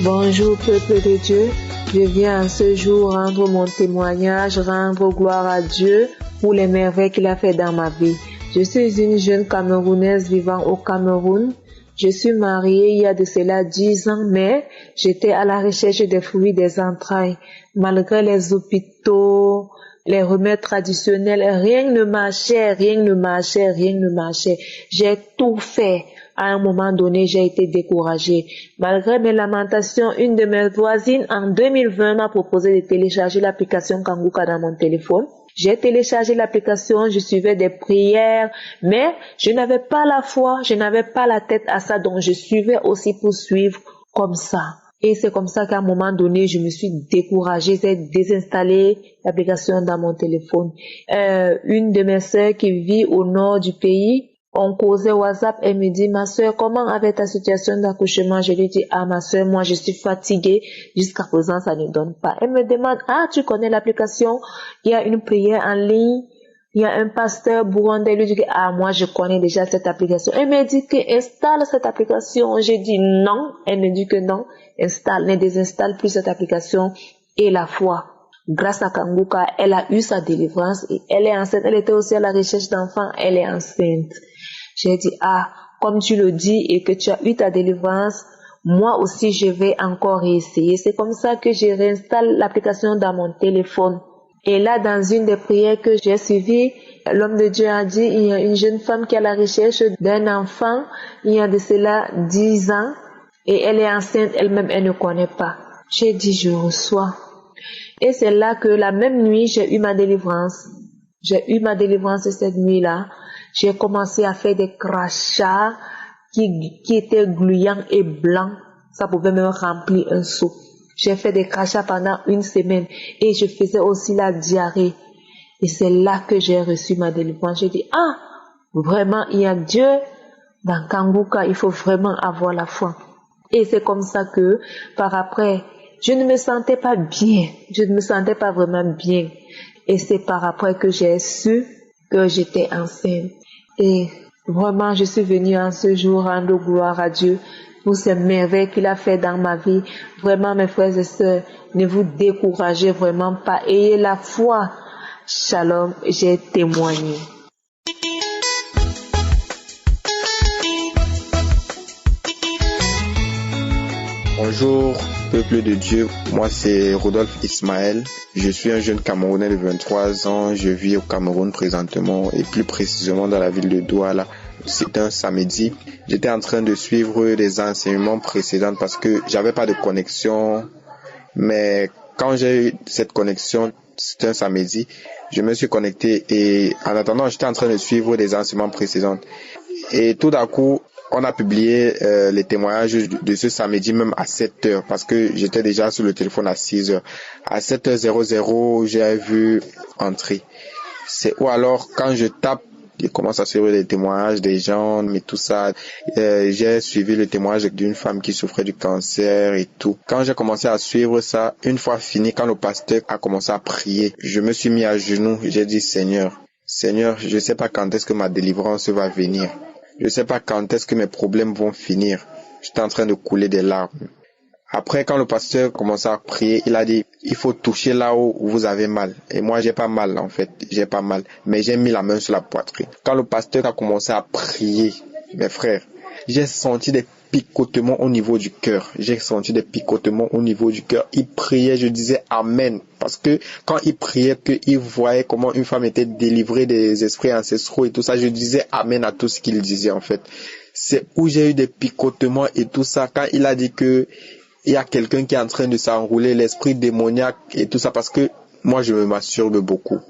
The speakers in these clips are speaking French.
Bonjour peuple de Dieu, je viens en ce jour rendre mon témoignage, rendre gloire à Dieu pour les merveilles qu'il a fait dans ma vie. Je suis une jeune Camerounaise vivant au Cameroun. Je suis mariée il y a de cela 10 ans, mais j'étais à la recherche des fruits des entrailles. Malgré les hôpitaux, les remèdes traditionnels, rien ne marchait. J'ai tout fait. À un moment donné, j'ai été découragée. Malgré mes lamentations, une de mes voisines en 2020 m'a proposé de télécharger l'application Kanguka dans mon téléphone. J'ai téléchargé l'application, je suivais des prières, mais je n'avais pas la foi, je n'avais pas la tête à ça, donc je suivais aussi pour suivre comme ça. Et c'est comme ça qu'à un moment donné, je me suis découragée, j'ai désinstallé l'application dans mon téléphone. Une de mes sœurs qui vit au nord du pays, on causait WhatsApp, elle me dit, ma sœur, comment avec ta situation d'accouchement? Je lui dis, ma sœur, moi je suis fatiguée, jusqu'à présent ça ne donne pas. Elle me demande, tu connais l'application? Il y a une prière en ligne, il y a un pasteur burundais, lui dit, moi je connais déjà cette application. Elle me dit que installe cette application. J'ai dit non, elle me dit que non, ne désinstalle plus cette application. Et la foi, grâce à Kanguka, elle a eu sa délivrance et elle est enceinte. Elle était aussi à la recherche d'enfants, elle est enceinte. J'ai dit, comme tu le dis et que tu as eu ta délivrance, moi aussi je vais encore essayer. C'est comme ça que je réinstalle l'application dans mon téléphone. Et là, dans une des prières que j'ai suivies, l'homme de Dieu a dit, il y a une jeune femme qui est à la recherche d'un enfant, il y a de cela 10 ans, et elle est enceinte, elle-même, elle ne connaît pas. J'ai dit, je reçois. Et c'est là que la même nuit, j'ai eu ma délivrance. Cette nuit-là. J'ai commencé à faire des crachats qui étaient gluants et blancs. Ça pouvait me remplir un seau. J'ai fait des crachats pendant 1 semaine et je faisais aussi la diarrhée. Et c'est là que j'ai reçu ma délivrance. J'ai dit, vraiment, il y a Dieu dans Kanguka. Il faut vraiment avoir la foi. Et c'est comme ça que, par après, je ne me sentais pas bien. Je ne me sentais pas vraiment bien. Et c'est par après que j'ai su que j'étais enceinte. Et vraiment, je suis venue en ce jour rendre gloire à Dieu pour ces merveilles qu'il a fait dans ma vie. Vraiment, mes frères et sœurs, ne vous découragez vraiment pas. Ayez la foi. Shalom, j'ai témoigné. Bonjour, peuple de Dieu. Moi, c'est Rodolphe Ismaël. Je suis un jeune Camerounais de 23 ans. Je vis au Cameroun présentement et plus précisément dans la ville de Douala. C'est un samedi. J'étais en train de suivre des enseignements précédents parce que j'avais pas de connexion. Mais quand j'ai eu cette connexion, c'était un samedi, je me suis connecté et en attendant, j'étais en train de suivre des enseignements précédents. Et tout d'un coup, on a publié les témoignages de ce samedi même à 7h parce que j'étais déjà sur le téléphone à 6h. À 7h00, j'ai vu entrer. Ou alors quand je tape, je commence à suivre les témoignages des gens, mais tout ça. J'ai suivi le témoignage d'une femme qui souffrait du cancer et tout. Quand j'ai commencé à suivre ça, une fois fini, quand le pasteur a commencé à prier, je me suis mis à genoux. J'ai dit, Seigneur, je sais pas quand est-ce que ma délivrance va venir. Je sais pas quand est-ce que mes problèmes vont finir. J'étais en train de couler des larmes. Après, quand le pasteur commençait à prier, il a dit, il faut toucher là où vous avez mal. Et moi, j'ai pas mal, en fait. J'ai pas mal. Mais j'ai mis la main sur la poitrine. Quand le pasteur a commencé à prier, mes frères, j'ai senti des picotements au niveau du cœur. Il priait, je disais Amen. Parce que quand il priait, qu'il voyait comment une femme était délivrée des esprits ancestraux et tout ça, je disais Amen à tout ce qu'il disait, en fait. C'est où j'ai eu des picotements et tout ça. Quand il a dit que il y a quelqu'un qui est en train de s'enrouler, l'esprit démoniaque et tout ça, parce que moi, je me masturbe beaucoup.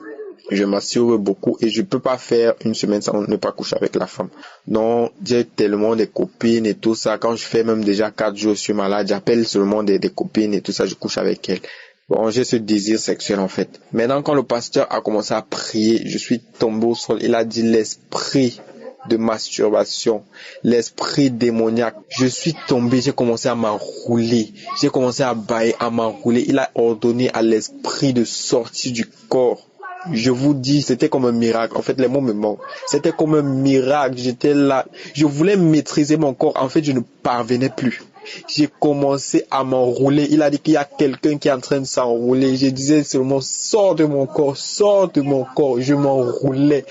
Et je peux pas faire 1 semaine sans ne pas coucher avec la femme. Donc, j'ai tellement de copines et tout ça. Quand je fais même déjà 4 jours, je suis malade, j'appelle seulement des copines et tout ça, je couche avec elles. Bon, j'ai ce désir sexuel en fait. Maintenant, quand le pasteur a commencé à prier, je suis tombé au sol. Il a dit l'esprit de masturbation, l'esprit démoniaque. Je suis tombé, j'ai commencé à m'enrouler. J'ai commencé à bailler, à m'enrouler. Il a ordonné à l'esprit de sortir du corps. Je vous dis, c'était comme un miracle. En fait, les mots me manquent. C'était comme un miracle. J'étais là. Je voulais maîtriser mon corps. En fait, je ne parvenais plus. J'ai commencé à m'enrouler. Il a dit qu'il y a quelqu'un qui est en train de s'enrouler. Je disais seulement, sors de mon corps, sors de mon corps. Je m'enroulais.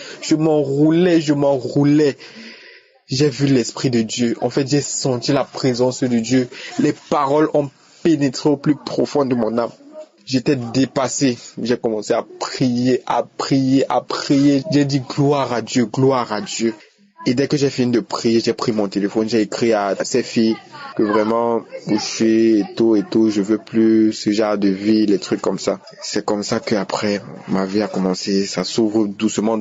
J'ai vu l'Esprit de Dieu. En fait, j'ai senti la présence de Dieu. Les paroles ont pénétré au plus profond de mon âme. J'étais dépassé. J'ai commencé à prier. J'ai dit gloire à Dieu, gloire à Dieu. Et dès que j'ai fini de prier, j'ai pris mon téléphone, j'ai écrit à ces filles que vraiment, boucher et tout, je veux plus ce genre de vie, les trucs comme ça. C'est comme ça qu'après, ma vie a commencé, ça s'ouvre doucement.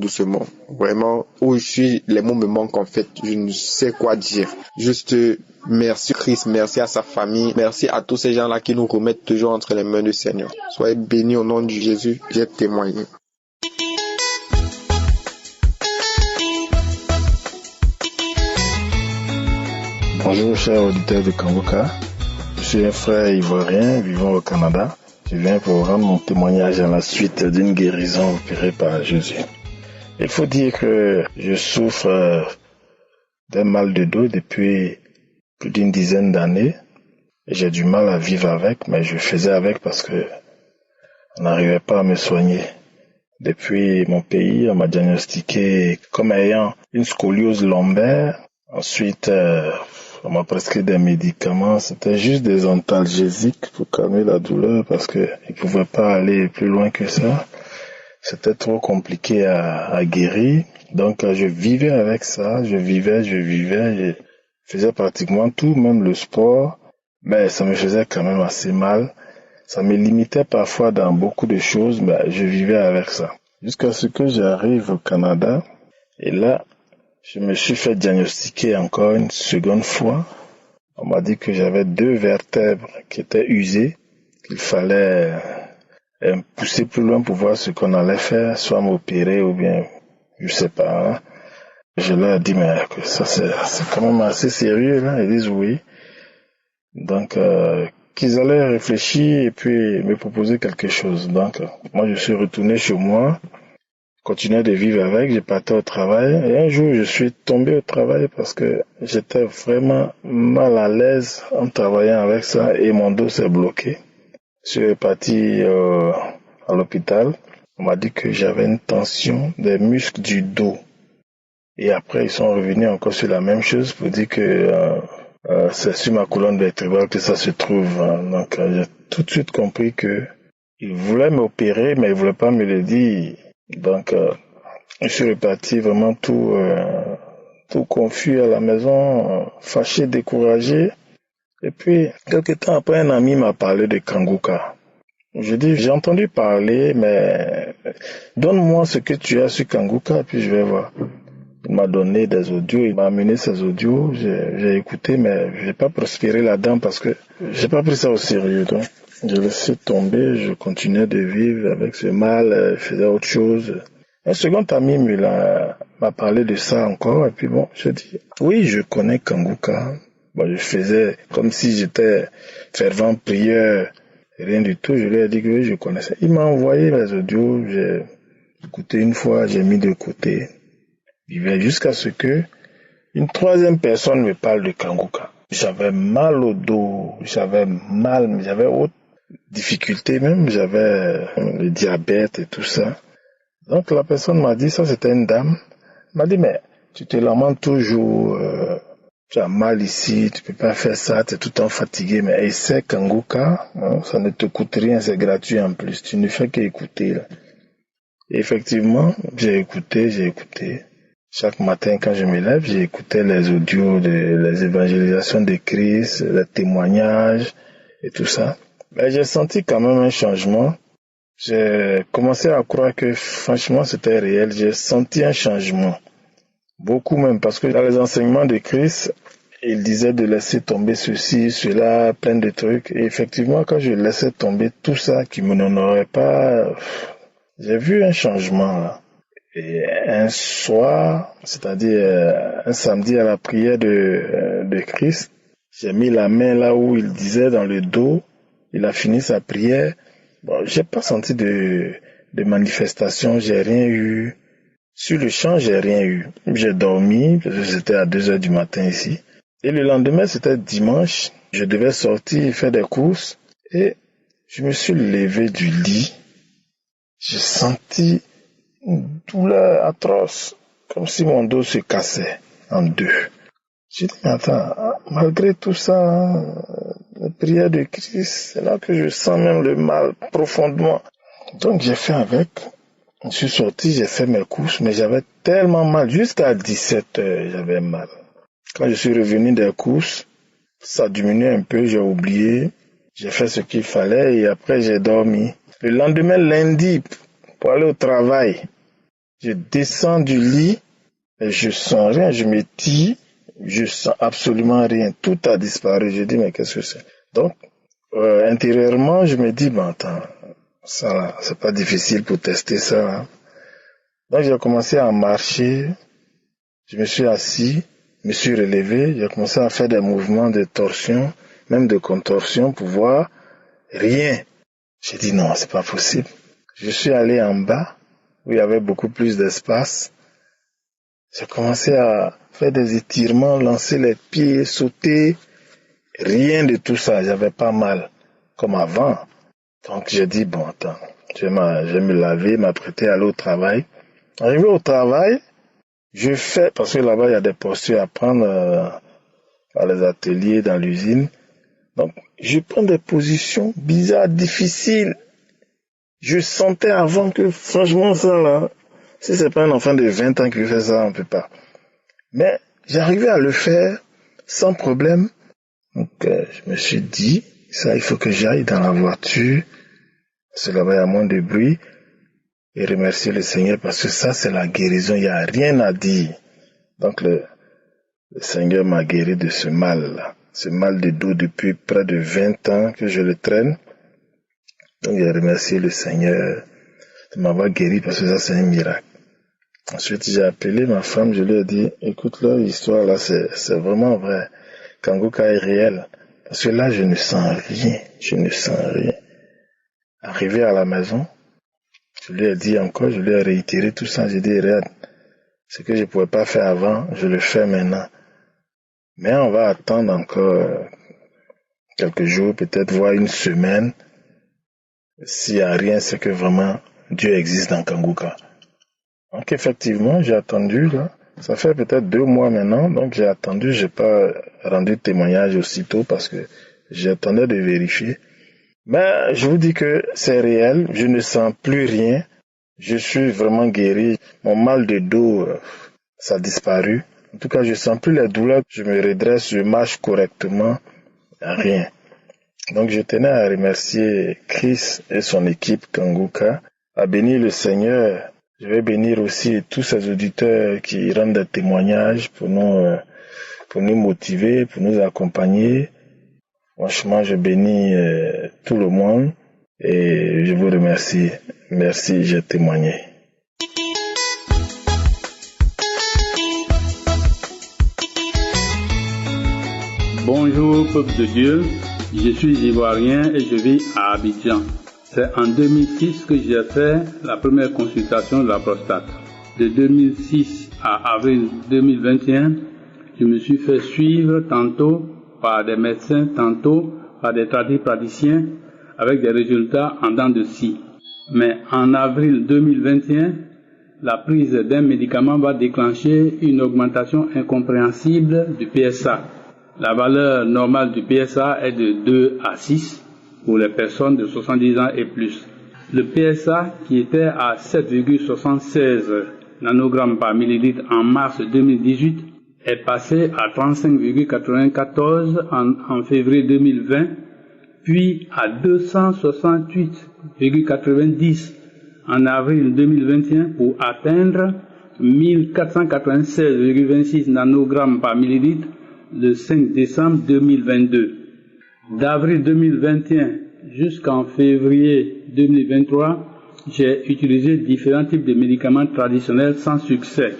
Vraiment, où je suis, les mots me manquent en fait, je ne sais quoi dire. Juste, merci Christ, merci à sa famille, merci à tous ces gens-là qui nous remettent toujours entre les mains du Seigneur. Soyez bénis au nom de Jésus, j'ai témoigné. Bonjour chers auditeurs de Kanguka, je suis un frère ivoirien vivant au Canada. Je viens pour rendre mon témoignage à la suite d'une guérison opérée par Jésus. Il faut dire que je souffre d'un mal de dos depuis plus d'une dizaine d'années. J'ai du mal à vivre avec, mais je faisais avec parce que on n'arrivait pas à me soigner. Depuis mon pays, on m'a diagnostiqué comme ayant une scoliose lombaire. Ensuite, on m'a prescrit des médicaments. C'était juste des analgésiques pour calmer la douleur parce que ils pouvaient pas aller plus loin que ça. C'était trop compliqué à guérir. Donc, je vivais avec ça. Je vivais. Je faisais pratiquement tout, même le sport. Mais ça me faisait quand même assez mal. Ça me limitait parfois dans beaucoup de choses, mais je vivais avec ça. Jusqu'à ce que j'arrive au Canada. Et là, je me suis fait diagnostiquer encore une seconde fois. On m'a dit que j'avais 2 vertèbres qui étaient usées, qu'il fallait pousser plus loin pour voir ce qu'on allait faire, soit m'opérer ou bien, je sais pas. Hein. Je leur ai dit, mais que ça c'est quand même assez sérieux. Là. Ils disent oui. Donc, qu'ils allaient réfléchir et puis me proposer quelque chose. Donc, moi je suis retourné chez moi. Continuais de vivre avec, j'ai parti au travail et un jour je suis tombé au travail parce que j'étais vraiment mal à l'aise en travaillant avec ça et mon dos s'est bloqué. Je suis parti à l'hôpital, on m'a dit que j'avais une tension des muscles du dos et après ils sont revenus encore sur la même chose pour dire que c'est sur ma colonne vertébrale que ça se trouve. Donc j'ai tout de suite compris que ils voulaient m'opérer mais ils voulaient pas me le dire. Donc, je suis reparti vraiment tout confus à la maison, fâché, découragé. Et puis, quelque temps après, un ami m'a parlé de Kanguka. Je dis, j'ai entendu parler, mais donne-moi ce que tu as sur Kanguka, puis je vais voir. Il m'a donné des audios, il m'a amené ces audios, j'ai écouté, mais j'ai pas prospéré là-dedans parce que j'ai pas pris ça au sérieux, donc. Je laissais tomber, je continuais de vivre avec ce mal, je faisais autre chose. Un second ami m'a parlé de ça encore, et puis bon, je dis, oui, je connais Kanguka. Bon, je faisais comme si j'étais fervent prieur, rien du tout, je lui ai dit que oui, je connaissais. Il m'a envoyé les audios, j'ai écouté une fois, j'ai mis de côté. Jusqu'à ce que une troisième personne me parle de Kanguka. J'avais mal au dos, j'avais autre difficulté même, j'avais le diabète et tout ça. Donc la personne m'a dit, ça c'était une dame, elle m'a dit, mais tu te lamentes toujours, tu as mal ici, tu peux pas faire ça, tu es tout le temps fatigué, mais essaie Kanguka, hein, ça ne te coûte rien, c'est gratuit en plus, tu ne fais qu'écouter. Là. Et effectivement, j'ai écouté. Chaque matin quand je me lève, j'écoutais les audios, les évangélisations de Christ, les témoignages et tout ça. Mais j'ai senti quand même un changement. J'ai commencé à croire que franchement c'était réel. J'ai senti un changement. Beaucoup même, parce que dans les enseignements de Christ, il disait de laisser tomber ceci, cela, plein de trucs. Et effectivement, quand je laissais tomber tout ça qui me n'honorait pas, j'ai vu un changement là. Et un soir, c'est-à-dire un samedi à la prière de Christ, j'ai mis la main là où il disait dans le dos. Il a fini sa prière. Bon, j'ai pas senti de manifestation, j'ai rien eu. Sur le champ, j'ai rien eu. J'ai dormi, parce que c'était à 2h du matin ici. Et le lendemain, c'était dimanche. Je devais sortir faire des courses et je me suis levé du lit. J'ai senti une douleur atroce, comme si mon dos se cassait en deux. J'ai dit, mais attends, malgré tout ça, la prière de Christ, c'est là que je sens même le mal profondément. Donc j'ai fait avec, je suis sorti, j'ai fait mes courses, mais j'avais tellement mal, jusqu'à 17h, j'avais mal. Quand je suis revenu des courses, ça diminuait un peu, j'ai oublié, j'ai fait ce qu'il fallait et après j'ai dormi. Le lendemain, lundi, pour aller au travail, je descends du lit et je sens rien, je me tire, je sens absolument rien, tout a disparu. Je dis mais qu'est-ce que c'est? Donc, intérieurement, je me dis, bon attends, ça là, c'est pas difficile pour tester ça. Hein. Donc j'ai commencé à marcher, je me suis assis, me suis relevé, j'ai commencé à faire des mouvements de torsion, même de contorsion pour voir rien. J'ai dit non, c'est pas possible. Je suis allé en bas, où il y avait beaucoup plus d'espace. J'ai commencé à faire des étirements, lancer les pieds, sauter. Rien de tout ça, j'avais pas mal, comme avant. Donc j'ai dit, bon, attends, je vais me laver, m'apprêter à aller au travail. Arrivé au travail, je fais, parce que là-bas, il y a des postures à prendre dans les ateliers, dans l'usine. Donc, je prends des positions bizarres, difficiles. Je sentais avant que, franchement, ça là, si c'est pas un enfant de 20 ans qui fait ça, on peut pas. Mais j'arrivais à le faire sans problème. Donc, je me suis dit, ça, il faut que j'aille dans la voiture, parce que là-bas, il y a moins de bruit, et remercier le Seigneur, parce que ça, c'est la guérison, il n'y a rien à dire. Donc, le Seigneur m'a guéri de ce mal-là, ce mal de dos depuis près de 20 ans que je le traîne. Donc, j'ai remercié le Seigneur de m'avoir guéri, parce que ça, c'est un miracle. Ensuite, j'ai appelé ma femme, je lui ai dit, écoute, là, l'histoire, là, c'est vraiment vrai. Kangoka est réel. Parce que là, je ne sens rien. Arrivé à la maison, je lui ai dit encore, je lui ai réitéré tout ça. J'ai dit, regarde, ce que je ne pouvais pas faire avant, je le fais maintenant. Mais on va attendre encore quelques jours, peut-être voire une semaine. S'il n'y a rien, c'est que vraiment Dieu existe dans Kangoka. Donc effectivement, j'ai attendu, là. Ça fait peut-être 2 mois maintenant, donc j'ai attendu, j'ai pas rendu témoignage aussitôt parce que j'attendais de vérifier. Mais je vous dis que c'est réel, je ne sens plus rien, je suis vraiment guéri. Mon mal de dos, ça a disparu. En tout cas, je sens plus les douleurs, je me redresse, je marche correctement, rien. Donc je tenais à remercier Chris et son équipe Kangoka, à bénir le Seigneur. Je vais bénir aussi tous ces auditeurs qui rendent des témoignages pour nous motiver, pour nous accompagner. Franchement, je bénis tout le monde et je vous remercie. Merci, j'ai témoigné. Bonjour, peuple de Dieu. Je suis ivoirien et je vis à Abidjan. C'est en 2006 que j'ai fait la première consultation de la prostate. De 2006 à avril 2021, je me suis fait suivre tantôt par des médecins, tantôt par des praticiens, avec des résultats en dents de scie. Mais en avril 2021, la prise d'un médicament va déclencher une augmentation incompréhensible du PSA. La valeur normale du PSA est de 2 à 6. Pour les personnes de 70 ans et plus. Le PSA, qui était à 7,76 nanogrammes par millilitre en mars 2018, est passé à 35,94 en février 2020, puis à 268,90 en avril 2021 pour atteindre 1496,26 nanogrammes par millilitre le 5 décembre 2022. D'avril 2021 jusqu'en février 2023, j'ai utilisé différents types de médicaments traditionnels sans succès.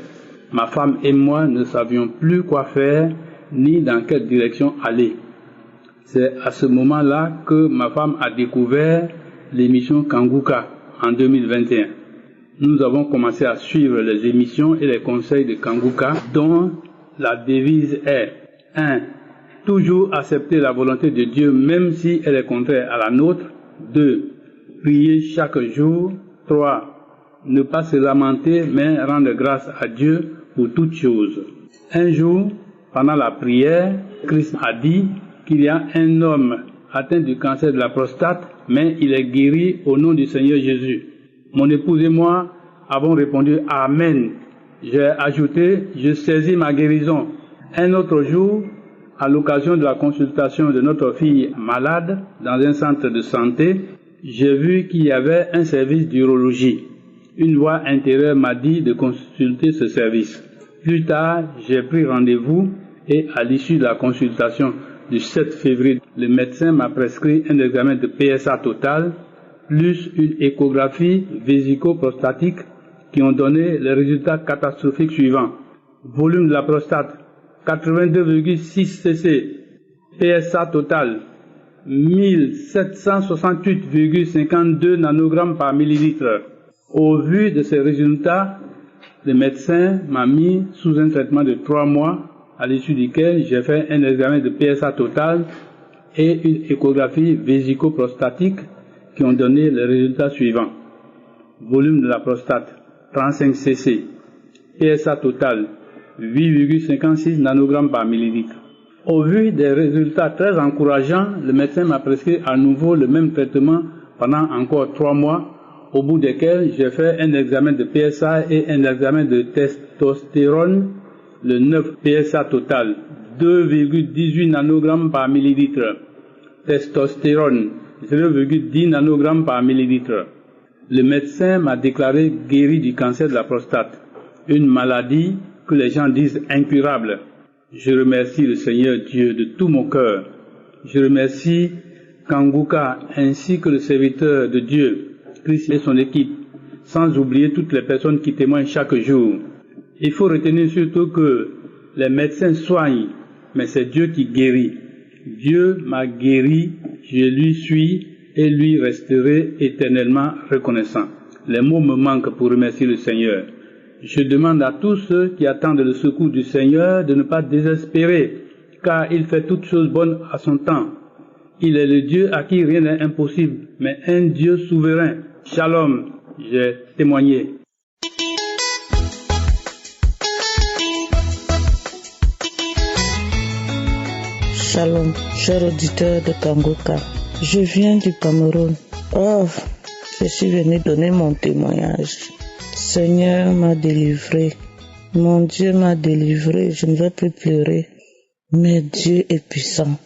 Ma femme et moi ne savions plus quoi faire ni dans quelle direction aller. C'est à ce moment-là que ma femme a découvert l'émission Kangoka en 2021. Nous avons commencé à suivre les émissions et les conseils de Kangoka dont la devise est 1. Toujours accepter la volonté de Dieu même si elle est contraire à la nôtre. 2. Prier chaque jour. 3. Ne pas se lamenter mais rendre grâce à Dieu pour toutes choses. Un jour, pendant la prière, Christ a dit qu'il y a un homme atteint du cancer de la prostate, mais il est guéri au nom du Seigneur Jésus. Mon épouse et moi avons répondu « Amen ». J'ai ajouté « Je saisis ma guérison ». Un autre jour, à l'occasion de la consultation de notre fille malade dans un centre de santé, j'ai vu qu'il y avait un service d'urologie. Une voix intérieure m'a dit de consulter ce service. Plus tard, j'ai pris rendez-vous et à l'issue de la consultation du 7 février, le médecin m'a prescrit un examen de PSA total plus une échographie vésico-prostatique qui ont donné les résultats catastrophiques suivants. Volume de la prostate 82,6 cc, PSA total 1768,52 nanogrammes par millilitre. Au vu de ces résultats, le médecin m'a mis sous un traitement de 3 mois, à l'issue duquel j'ai fait un examen de PSA total et une échographie vésico-prostatique qui ont donné les résultats suivants. Volume de la prostate 35 cc, PSA total 8,56 nanogrammes par millilitre. Au vu des résultats très encourageants, le médecin m'a prescrit à nouveau le même traitement pendant encore 3 mois, au bout desquels j'ai fait un examen de PSA et un examen de testostérone, le 9 PSA total, 2,18 nanogrammes par millilitre. Testostérone, 0,10 nanogrammes par millilitre. Le médecin m'a déclaré guéri du cancer de la prostate, une maladie que les gens disent incurable. Je remercie le Seigneur Dieu de tout mon cœur. Je remercie Kanguka ainsi que le serviteur de Dieu, Christ et son équipe, sans oublier toutes les personnes qui témoignent chaque jour. Il faut retenir surtout que les médecins soignent, mais c'est Dieu qui guérit. Dieu m'a guéri, je lui suis et lui resterai éternellement reconnaissant. Les mots me manquent pour remercier le Seigneur. Je demande à tous ceux qui attendent le secours du Seigneur de ne pas désespérer, car il fait toutes choses bonnes à son temps. Il est le Dieu à qui rien n'est impossible, mais un Dieu souverain. Shalom, j'ai témoigné. Shalom, cher auditeur de Kanguka. Je viens du Cameroun. Oh, je suis venu donner mon témoignage. Seigneur m'a délivré. Mon Dieu m'a délivré. Je ne vais plus pleurer. Mais Dieu est puissant.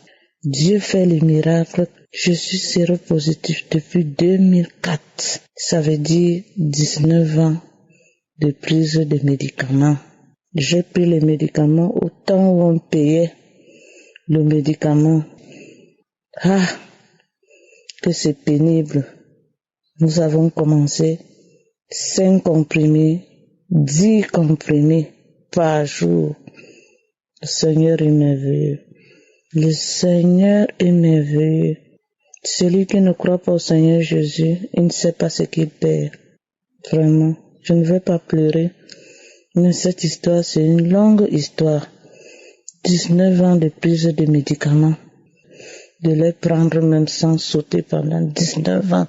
Dieu fait les miracles. Je suis séropositif depuis 2004. Ça veut dire 19 ans de prise de médicaments. J'ai pris les médicaments au temps où on payait le médicament. Ah, que c'est pénible. Nous avons commencé 5 comprimés, 10 comprimés par jour. Le Seigneur est merveilleux. Le Seigneur est merveilleux. Celui qui ne croit pas au Seigneur Jésus, il ne sait pas ce qu'il perd. Vraiment, je ne vais pas pleurer. Mais cette histoire, c'est une longue histoire. 19 ans de prise de médicaments. De les prendre même sans sauter pendant 19 ans.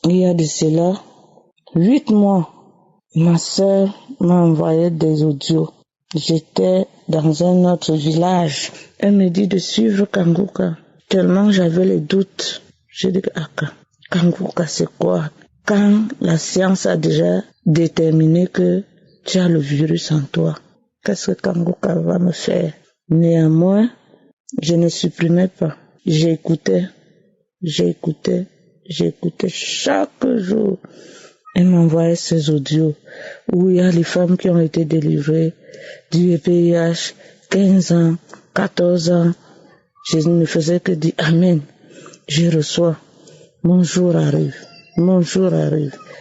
Il y a de cela 8 mois. Ma sœur m'a envoyé des audios. J'étais dans un autre village. Elle me dit de suivre Kanguka. Tellement j'avais les doutes. Je dis, Kanguka c'est quoi? Quand la science a déjà déterminé que tu as le virus en toi, qu'est-ce que Kanguka va me faire? Néanmoins, je ne supprimais pas. J'écoutais chaque jour. Elle m'envoyait ces audios où il y a les femmes qui ont été délivrées du VIH, 15 ans, 14 ans. Je ne faisais que dire Amen. Je reçois. Mon jour arrive.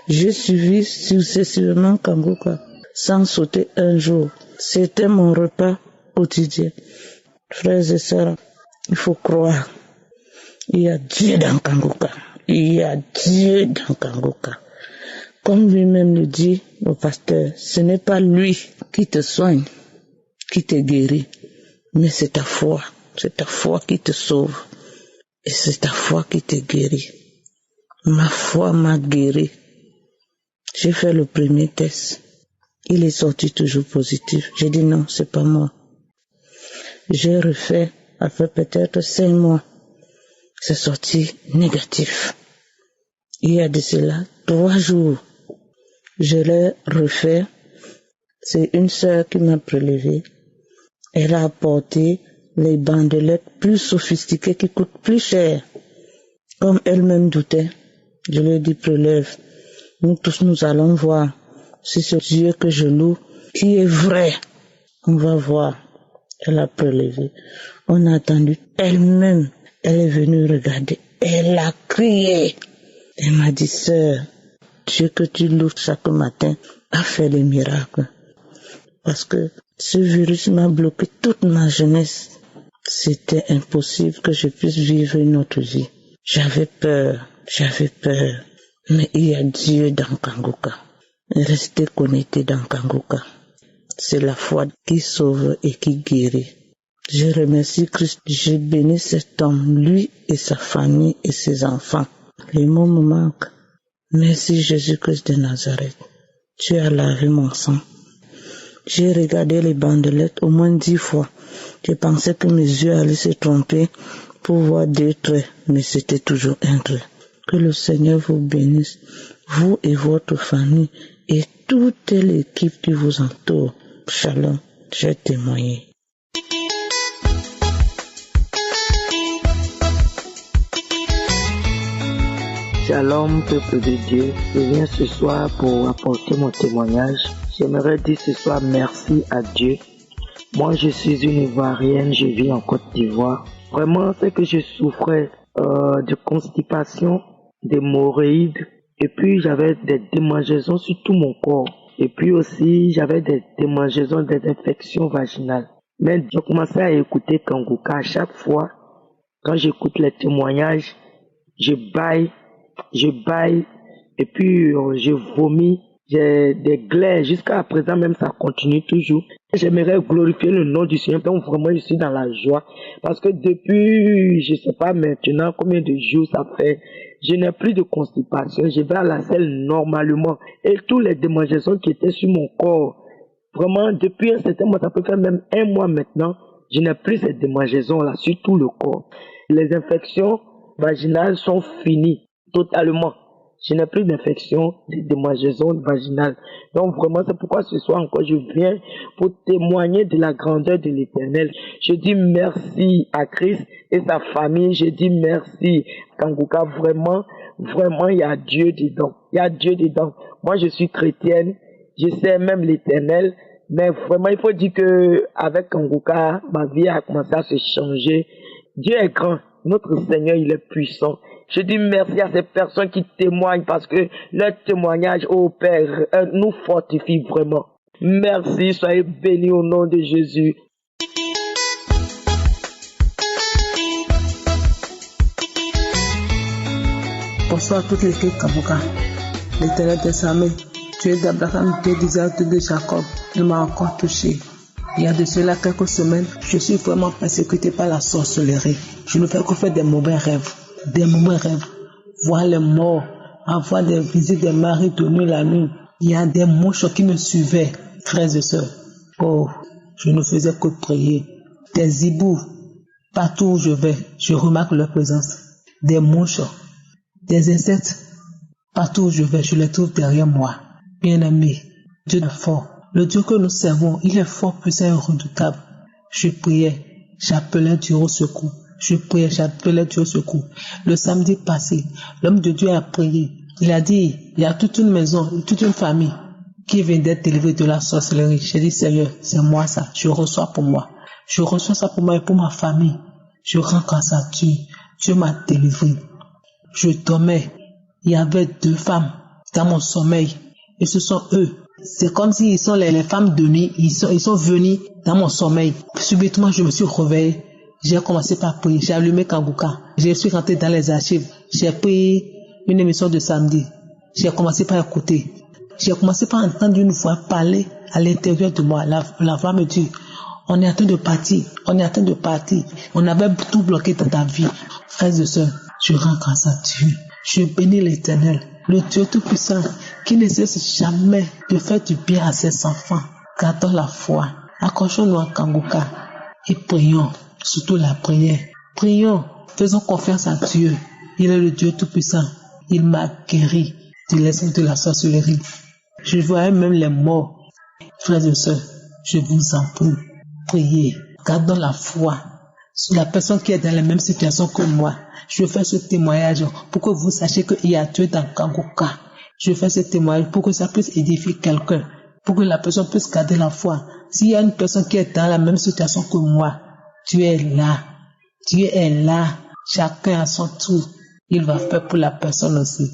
J'ai suivi successivement Kanguka sans sauter un jour. C'était mon repas quotidien. Frères et sœurs, il faut croire. Il y a Dieu dans Kanguka. Comme lui-même le dit au pasteur, ce n'est pas lui qui te soigne, qui te guérit, mais c'est ta foi. C'est ta foi qui te sauve. Et c'est ta foi qui te guérit. Ma foi m'a guéri. J'ai fait le premier test. Il est sorti toujours positif. J'ai dit non, c'est pas moi. J'ai refait après peut-être 5 mois. C'est sorti négatif. Il y a de cela 3 jours. Je l'ai refait. C'est une sœur qui m'a prélevé. Elle a apporté les bandelettes plus sophistiquées qui coûtent plus cher. Comme elle-même doutait, je lui ai dit prélève. Nous tous nous allons voir si ce Dieu que je loue qui est vrai. On va voir. Elle a prélevé. On a attendu. Elle-même, elle est venue regarder. Elle a crié. Elle m'a dit, sœur, Dieu que tu loues chaque matin a fait des miracles. Parce que ce virus m'a bloqué toute ma jeunesse. C'était impossible que je puisse vivre une autre vie. J'avais peur. Mais il y a Dieu dans Kangoka. Restez connecté dans Kangoka. C'est la foi qui sauve et qui guérit. Je remercie Christ. Je bénis cet homme, lui et sa famille et ses enfants. Les mots me manquent. Merci Jésus-Christ de Nazareth. Tu as lavé mon sang. J'ai regardé les bandelettes au moins 10 fois. Je pensais que mes yeux allaient se tromper pour voir 2 traits, mais c'était toujours un trait. Que le Seigneur vous bénisse, vous et votre famille, et toute l'équipe qui vous entoure. Shalom, j'ai témoigné. Shalom, peuple de Dieu. Je viens ce soir pour apporter mon témoignage. J'aimerais dire ce soir merci à Dieu. Moi, je suis une Ivoirienne, je vis en Côte d'Ivoire. Vraiment, c'est que je souffrais de constipation, d'hémorroïdes, et puis j'avais des démangeaisons sur tout mon corps. Et puis aussi, j'avais des démangeaisons, des infections vaginales. Mais j'ai commencé à écouter Kangoka. À chaque fois, quand j'écoute les témoignages, je baille, et puis je vomis. J'ai des glaires, jusqu'à présent même ça continue toujours. J'aimerais glorifier le nom du Seigneur, donc vraiment je suis dans la joie. Parce que depuis, je sais pas maintenant combien de jours ça fait, je n'ai plus de constipation, je vais à la selle normalement. Et tous les démangeaisons qui étaient sur mon corps, vraiment depuis un certain mois, ça peut faire même 1 mois maintenant, je n'ai plus ces démangeaisons-là sur tout le corps. Les infections vaginales sont finies totalement. Je n'ai plus d'infection, de démangeaisons vaginales. Donc vraiment, c'est pourquoi ce soir encore, je viens pour témoigner de la grandeur de l'Éternel. Je dis merci à Christ et sa famille. Je dis merci Kangoka. Vraiment, il y a Dieu dedans. Il y a Dieu dedans. Moi, je suis chrétienne. Je sais même l'Éternel. Mais vraiment, il faut dire que avec Kangoka, ma vie a commencé à se changer. Dieu est grand. Notre Seigneur, il est puissant. Je dis merci à ces personnes qui témoignent parce que leur témoignage au Père nous fortifie vraiment. Merci, soyez bénis au nom de Jésus. Bonsoir à toute l'équipe Kangoka. L'Éternel des armées, Dieu d'Abraham, Dieu d'Isaac, Dieu de Jacob, il m'a encore touché. Il y a de cela quelques semaines, je suis vraiment persécuté par la sorcellerie. Je ne fais que faire des mauvais rêves. Voir les morts, avoir des visites des maris de nuit la nuit. Il y a des mouches qui me suivaient, frères et sœurs. Oh, je ne faisais que prier. Des hiboux, partout où je vais, je remarque leur présence. Des mouches, des insectes, partout où je vais, je les trouve derrière moi. Bien-aimé, Dieu est fort. Le Dieu que nous servons, il est fort, puissant et redoutable. Je priais, j'appelais Dieu au secours. Le samedi passé, l'homme de Dieu a prié. Il a dit, il y a toute une maison, toute une famille qui vient d'être délivrée de la sorcellerie. J'ai dit, Seigneur, c'est moi ça. Je reçois pour moi. Je reçois ça pour moi et pour ma famille. Je rends grâce à Dieu. Dieu m'a délivré. Je dormais. Il y avait 2 femmes dans mon sommeil. Et ce sont eux. C'est comme s'ils sont les femmes de nuit. Ils sont venus dans mon sommeil. Subitement, je me suis réveillé. J'ai commencé par prier, j'ai allumé Kangoka. Je suis rentré dans les archives. J'ai pris une émission de samedi. J'ai commencé par écouter. J'ai commencé par entendre une voix parler à l'intérieur de moi. La voix me dit, On est en train de partir. On est en train de partir. On avait tout bloqué dans ta vie. Frères et sœurs, je rends grâce à Dieu. Je bénis l'Éternel, le Dieu Tout-Puissant, qui ne cesse jamais de faire du bien à ses enfants. Gardons la foi. Accrochons-nous à Kangoka et prions, surtout la prière. Prions, faisons confiance à Dieu. Il est le Dieu Tout-Puissant. Il m'a guéri de l'esprit de la sorcellerie. Je voyais même les morts. Frères et sœurs, je vous en prie, priez, gardons la foi sur la personne qui est dans la même situation que moi. Je fais ce témoignage pour que vous sachiez qu'il y a Dieu dans Kangoka. Je fais ce témoignage pour que ça puisse édifier quelqu'un, pour que la personne puisse garder la foi. S'il y a une personne qui est dans la même situation que moi, Dieu est là. Dieu est là. Chacun à son tour. Il va faire pour la personne aussi.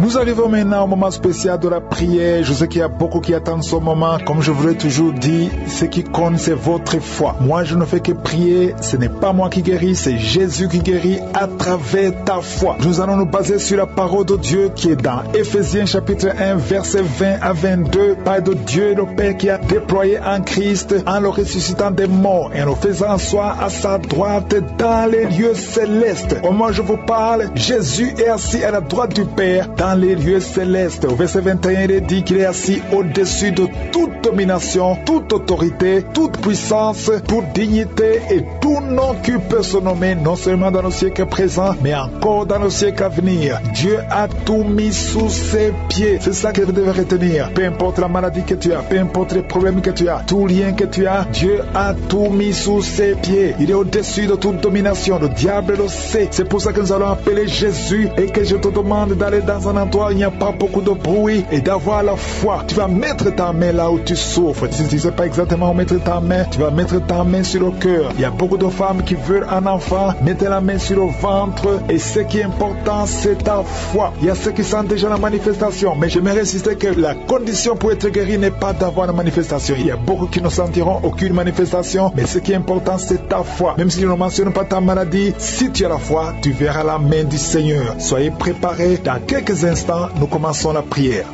Nous arrivons maintenant au moment spécial de la prière. Je sais qu'il y a beaucoup qui attendent ce moment. Comme je vous l'ai toujours dit, ce qui compte, c'est votre foi. Moi, je ne fais que prier. Ce n'est pas moi qui guéris, c'est Jésus qui guérit à travers ta foi. Nous allons nous baser sur la parole de Dieu qui est dans Éphésiens chapitre 1, versets 20 à 22. Par de Dieu le Père qui a déployé en Christ, en le ressuscitant des morts et en le faisant asseoir à sa droite dans les lieux célestes. Au moment où je vous parle, Jésus est assis à la droite du Père dans les lieux célestes. Au verset 21, il est dit qu'il est assis au-dessus de toute domination, toute autorité, toute puissance, toute dignité et tout nom qui peut se nommer, non seulement dans nos siècles présents, mais encore dans nos siècles à venir. Dieu a tout mis sous ses pieds. C'est ça que vous devez retenir. Peu importe la maladie que tu as, peu importe les problèmes que tu as, tout lien que tu as, Dieu a tout mis sous ses pieds. Il est au-dessus de toute domination. Le diable le sait. C'est pour ça que nous allons appeler Jésus et que je te demande d'aller dans un endroit où il n'y a pas beaucoup de bruit et d'avoir la foi. Tu vas mettre ta main là où tu souffres. Si tu ne sais pas exactement où mettre ta main, tu vas mettre ta main sur le cœur. Il y a beaucoup de femmes qui veulent un enfant. Mettez la main sur le ventre et ce qui est important, c'est ta foi. Il y a ceux qui sentent déjà la manifestation, mais j'aimerais insister que la condition pour être guéri n'est pas d'avoir la manifestation. Il y a beaucoup qui ne sentiront aucune manifestation, mais ce qui est important, c'est ta foi. Même si je ne mentionne pas ta maladie, si tu as la foi, tu verras la main du Seigneur. Soyez préparés. Dans quelques instants, nous commençons la prière.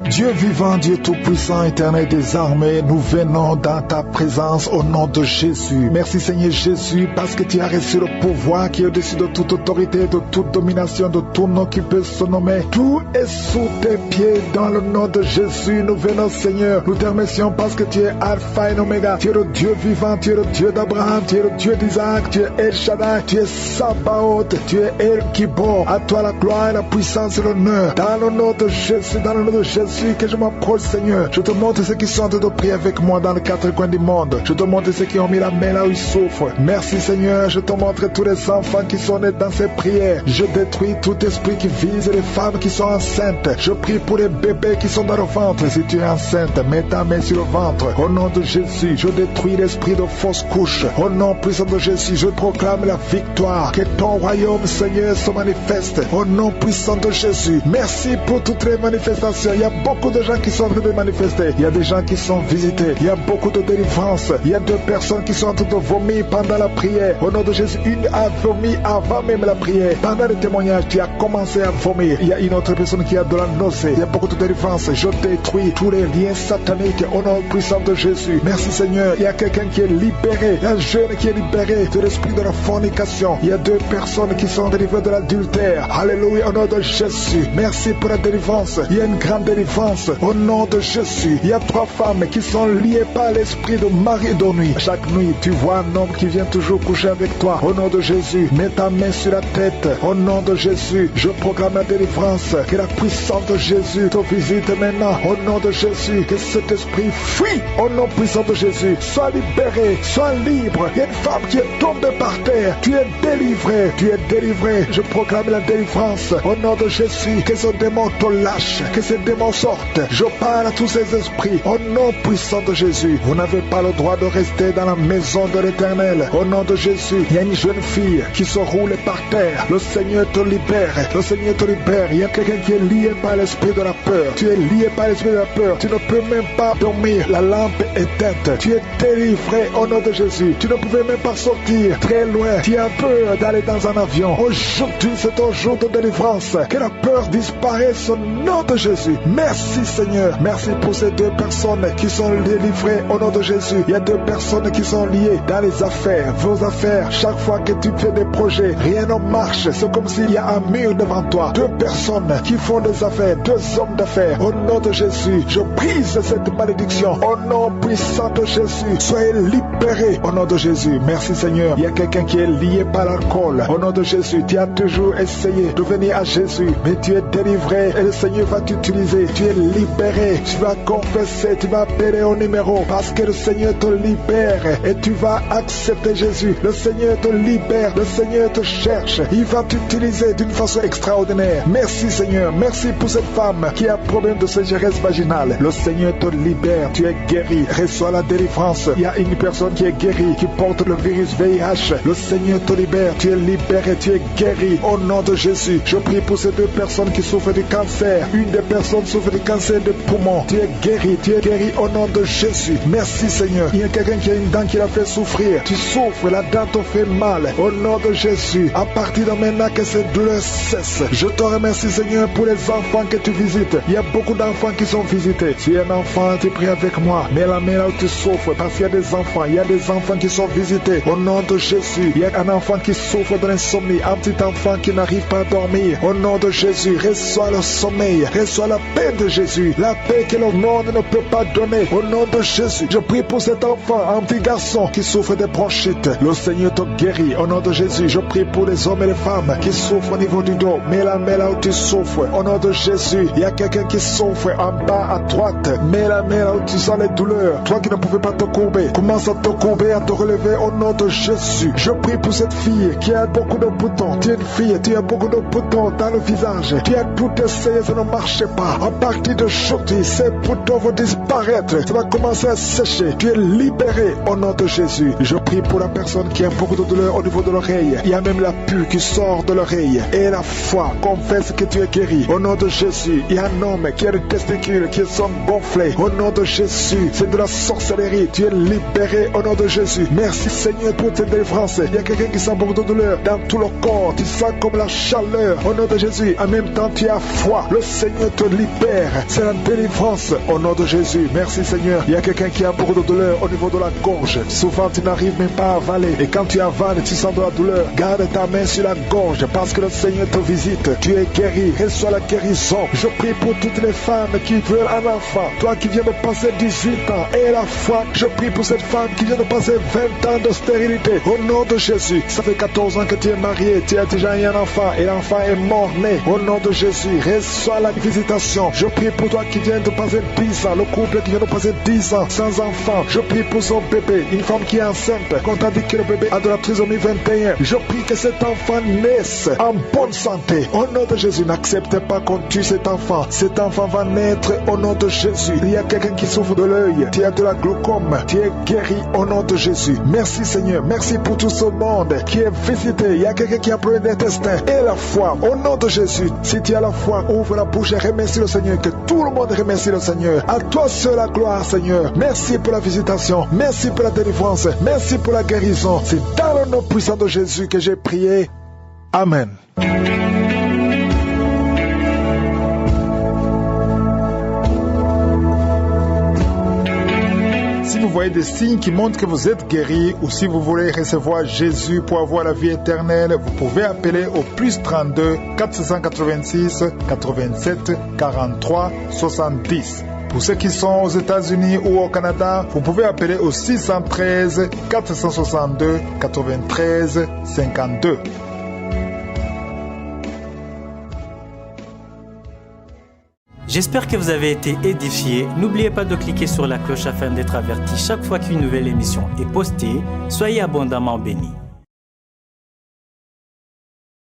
Dieu vivant, Dieu tout-puissant, éternel des armées, nous venons dans ta présence au nom de Jésus. Merci Seigneur Jésus, parce que tu as reçu le pouvoir qui est au-dessus de toute autorité, de toute domination, de tout nom qui peut se nommer. Tout est sous tes pieds dans le nom de Jésus. Nous venons Seigneur, nous te remercions parce que tu es Alpha et Omega. Tu es le Dieu vivant, tu es le Dieu d'Abraham, tu es le Dieu d'Isaac, tu es El Shaddai, tu es Sabaoth, tu es El Gibor. À toi la gloire, la puissance et l'honneur. Dans le nom de Jésus, dans le nom de Jésus, que je m'approche Seigneur. Je te montre ceux qui sont en train de prier avec moi dans les quatre coins du monde. Je te montre ceux qui ont mis la main là où ils souffrent. Merci Seigneur, je te montre tous les enfants qui sont nés dans ces prières. Je détruis tout esprit qui vise les femmes qui sont enceintes. Je prie pour les bébés qui sont dans le ventre. Si tu es enceinte, mets ta main sur le ventre. Au nom de Jésus, je détruis l'esprit de fausse couche. Au nom puissant de Jésus, je proclame la victoire. Que ton royaume Seigneur se manifeste. Au nom puissant de Jésus, merci pour toutes les manifestations. Il y a beaucoup de gens qui sont en train de manifester. Il y a des gens qui sont visités. Il y a beaucoup de délivrances. Il y a deux personnes qui sont en train de vomir pendant la prière. Au nom de Jésus, une a vomi avant même la prière. Pendant le témoignage, tu as commencé à vomir. Il y a une autre personne qui a de la nausée. Il y a beaucoup de délivrances. Je détruis tous les liens sataniques au nom puissant de Jésus. Merci Seigneur. Il y a quelqu'un qui est libéré. Il y a un jeune qui est libéré de l'esprit de la fornication. Il y a deux personnes qui sont délivrées de l'adultère. Alléluia, au nom de Jésus. Merci pour la délivrance. Il y a une grande délivrance au nom de Jésus. Il y a trois femmes qui sont liées par l'esprit de mari et de nuit. Chaque nuit, tu vois un homme qui vient toujours coucher avec toi. Au nom de Jésus, mets ta main sur la tête. Au nom de Jésus, je proclame la délivrance. Que la puissance de Jésus te visite maintenant. Au nom de Jésus, que cet esprit fuit. Au nom puissant de Jésus, sois libéré, sois libre. Il y a une femme qui est tombée par terre. Tu es délivré, tu es délivré. Je proclame la délivrance. Au nom de Jésus, que ce démon te lâche. Que ce démon sorte sortent. Je parle à tous ces esprits. Au nom puissant de Jésus, vous n'avez pas le droit de rester dans la maison de l'Éternel. Au nom de Jésus, il y a une jeune fille qui se roule par terre. Le Seigneur te libère. Le Seigneur te libère. Il y a quelqu'un qui est lié par l'esprit de la peur. Tu es lié par l'esprit de la peur. Tu ne peux même pas dormir. La lampe est éteinte. Tu es délivré au nom de Jésus. Tu ne pouvais même pas sortir très loin. Tu as peur d'aller dans un avion. Aujourd'hui, c'est ton jour de délivrance. Que la peur disparaisse au nom de Jésus. Merci Seigneur. Merci pour ces deux personnes qui sont délivrées au nom de Jésus. Il y a deux personnes qui sont liées dans les affaires. Vos affaires, chaque fois que tu fais des projets, rien ne marche. C'est comme s'il y a un mur devant toi. Deux personnes qui font des affaires, deux hommes d'affaires. Au nom de Jésus, je brise cette malédiction. Au nom puissant de Jésus, soyez libérés au nom de Jésus. Merci Seigneur. Il y a quelqu'un qui est lié par l'alcool. Au nom de Jésus, tu as toujours essayé de venir à Jésus, mais tu es délivré et le Seigneur va t'utiliser. Tu es libéré. Tu vas confesser, tu vas appeler au numéro parce que le Seigneur te libère et tu vas accepter Jésus. Le Seigneur te libère, le Seigneur te cherche. Il va t'utiliser d'une façon extraordinaire. Merci Seigneur. Merci pour cette femme qui a un problème de sécheresse vaginale. Le Seigneur te libère. Tu es guéri. Reçois la délivrance. Il y a une personne qui est guérie, qui porte le virus VIH. Le Seigneur te libère. Tu es libéré. Tu es guéri. Au nom de Jésus, je prie pour ces deux personnes qui souffrent du cancer. Une des personnes souffre du cancer de poumon. Tu es guéri. Tu es guéri au nom de Jésus. Merci Seigneur. Il y a quelqu'un qui a une dent qui l'a fait souffrir. Tu souffres. La dent te fait mal. Au nom de Jésus, à partir de maintenant que cette douleur cesse. Je te remercie Seigneur pour les enfants que tu visites. Il y a beaucoup d'enfants qui sont visités. Tu es un enfant, tu pries avec moi. Mais la main là où tu souffres, parce qu'il y a des enfants. Il y a des enfants qui sont visités. Au nom de Jésus, il y a un enfant qui souffre de l'insomnie. Un petit enfant qui n'arrive pas à dormir. Au nom de Jésus, reçois le sommeil. Reçois la paix de Jésus. La paix que le monde ne peut pas donner. Au nom de Jésus, je prie pour cet enfant, un petit garçon qui souffre de bronchite. Le Seigneur te guérit. Au nom de Jésus, je prie pour les hommes et les femmes qui souffrent au niveau du dos. Mets la main là où tu souffres. Au nom de Jésus, il y a quelqu'un qui souffre en bas à droite. Mets la main là où tu sens les douleurs. Toi qui ne pouvais pas te courber, commence à te courber, à te relever au nom de Jésus. Je prie pour cette fille qui a beaucoup de boutons. Tu es une fille, tu as beaucoup de boutons dans le visage. Tu as tout essayé, ça ne marchait pas. À partir d'aujourd'hui, ces boutons vont disparaître. Ça va commencer à sécher. Tu es libéré au nom de Jésus. Je prie pour la personne qui a beaucoup de douleur au niveau de l'oreille. Il y a même la pue qui sort de l'oreille. Et la foi confesse que tu es guéri. Au nom de Jésus, il y a un homme qui a des testicules qui sont gonflés. Au nom de Jésus, c'est de la sorcellerie. Tu es libéré au nom de Jésus. Merci Seigneur pour cette délivrance. Il y a quelqu'un qui sent beaucoup de douleur dans tout le corps. Tu sens comme la chaleur. Au nom de Jésus, en même temps tu as foi. Le Seigneur te libère. C'est la délivrance au nom de Jésus. Merci Seigneur. Il y a quelqu'un qui a beaucoup de douleur au niveau de la gorge. Souvent tu n'arrives même pas à avaler. Et quand tu avales, tu sens de la douleur. Garde ta main sur la gorge parce que le Seigneur te visite. Tu es guéri. Reçois la guérison. Je prie pour toutes les femmes qui veulent un enfant. Toi qui viens de passer 18 ans et la foi, je prie pour cette femme qui vient de passer 20 ans de stérilité. Au nom de Jésus, ça fait 14 ans que tu es marié, tu as déjà eu un enfant et l'enfant est mort-né. Au nom de Jésus, reçois la visitation. Je prie pour toi qui viens de passer 10 ans, le couple qui vient de passer 10 ans sans enfant. Je prie pour son bébé, une femme qui est enceinte, qu'on t'a dit que le bébé a de la trisomie 21. Je prie que cet enfant naisse en bonne santé. Au nom de Jésus, n'acceptez pas qu'on tue cet enfant. Cet enfant va naître au nom de Jésus. Il y a quelqu'un qui souffre de l'œil, tu as de la glaucome, tu es guéri au nom de Jésus. Merci Seigneur, merci pour tout ce monde qui est visité. Il y a quelqu'un qui a problème d'intestin et la foi au nom de Jésus. Si tu as la foi, ouvre la bouche et remercie le Seigneur. Que tout le monde remercie le Seigneur. À toi seul la gloire Seigneur. Merci pour la visitation, merci pour la délivrance, merci pour la guérison. C'est dans le nom puissant de Jésus que j'ai prié. Amen. Si vous voyez des signes qui montrent que vous êtes guéri ou si vous voulez recevoir Jésus pour avoir la vie éternelle, vous pouvez appeler au plus 32 486 87 43 70. Pour ceux qui sont aux États-Unis ou au Canada, vous pouvez appeler au 613 462 93 52. J'espère que vous avez été édifiés. N'oubliez pas de cliquer sur la cloche afin d'être averti chaque fois qu'une nouvelle émission est postée. Soyez abondamment bénis.